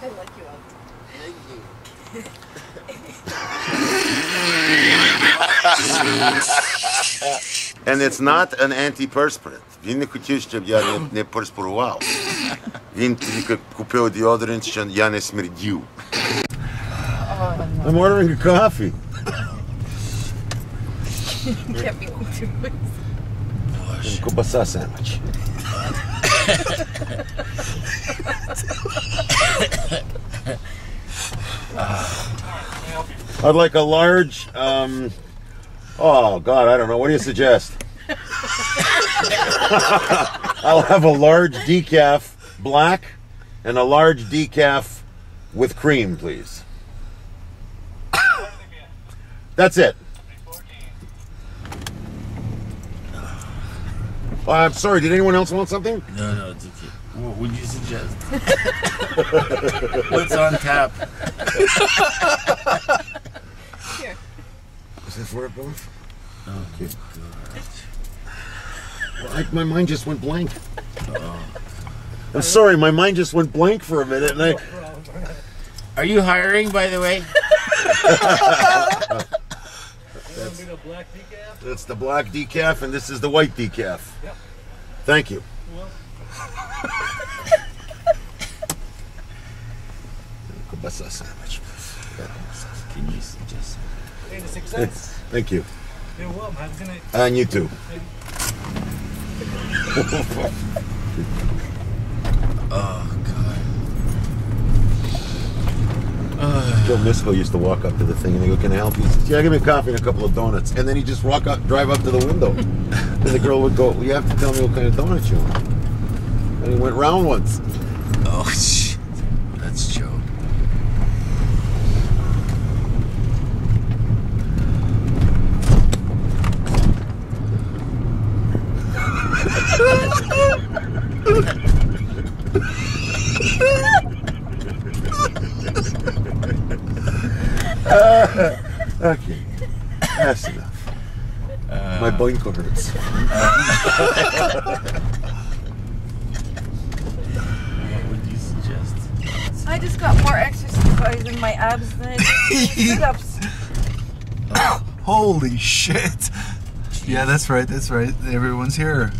I like you out. Thank you. And it's not an antiperspirant. Він не хотів, щоб я не перспирував. Він тільки купив деодорант, що я не смердів. I'm ordering a coffee. Can't be on two ways. Кубаса sandwich. I'd like a large, oh God, I don't know, what do you suggest? I'll have a large decaf black and a large decaf with cream, please. That's it. I'm sorry, did anyone else want something? No, it's okay. What would you suggest? What's on tap? Here. Is this where it goes? Oh, Okay. God. Well, my mind just went blank. I'm sorry, my mind just went blank for a minute, and I... Are you hiring, by the way? That's the black decaf, and this is the white decaf. Yep. Thank you. Kielbasa sandwich. Can you suggest? 86 cents. Thank you. You're welcome. Have a good night. And you too. Oh, God. Joe Misco used to walk up to the thing and they go, "Can I help you?" He says, "Yeah, give me a coffee and a couple of donuts." And then he'd just drive up to the window. And the girl would go, "Well, you have to tell me what kind of donuts you want." And he went round once. Oh, shit. That's Joe. Okay, that's enough. My boinko hurts. What would you suggest? I just got more exercise in my abs than I did sit-ups. Holy shit. Yeah, that's right, that's right. Everyone's here.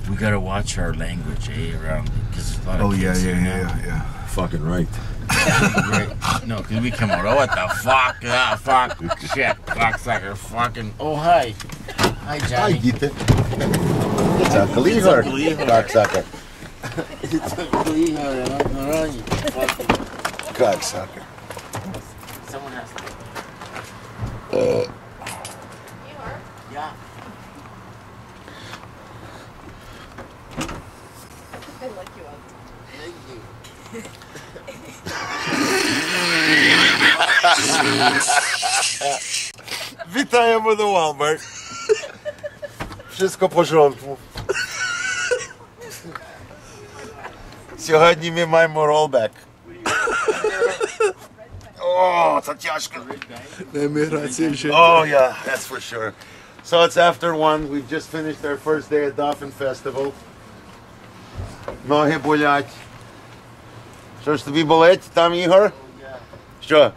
We gotta watch our language, around because a lot of Oh, yeah, kids yeah, here now. yeah. Fucking right. Right. No, because we come out, oh, what the fuck? Ah, fuck, shit, cocksucker, fucking, oh, hi. Hi, Hi, Johnny. Gita. It's Uncle Ihor. Uncle Ihor. Cocksucker. It's Uncle Ihor, you fucking... Cocksucker. Someone has to... Ihor? Yeah. I like you out. Thank you. Witamy do Walmart. Wszystko w porządku. Сьогодні ми маємо rollback. Oh, це тяжко. Oh yeah, that's for sure. So it's after 1. We've just finished our first day at Dauphin Festival. Ноги болять. Що ж тобі болить там, Ігор? Що?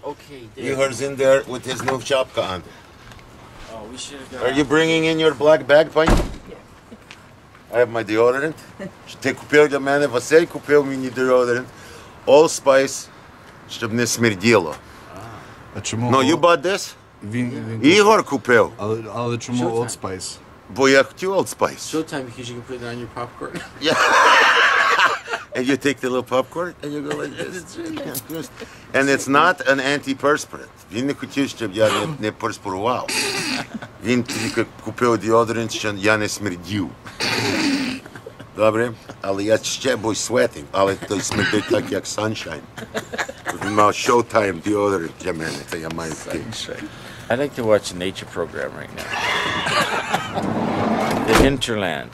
Okay, there. Igor's in there with his new chapka on. Oh, we should have got... Are you bringing in your black bagpipe? I have my deodorant. Ти купив для мене, Василь купив мені deodorant. Allspice, щоб не смерділо. А чому? No, you bought this? Він Ігор купив, але чому Old Spice? бо я хотів Old Spice. Showtime, because you can put it on your popcorn. Yeah. And you take the little popcorn and you go like this. And it's not an antiperspirant. Він не хотів, щоб я не перспирував. Він тільки купив деодорант, що я не смердів. Добре? Але я ще boy sweating, але той смердить так, як sunshine. Він мав Showtime deodorant для мене, то я маю такий. I'd like to watch a nature program right now. The Hinterland.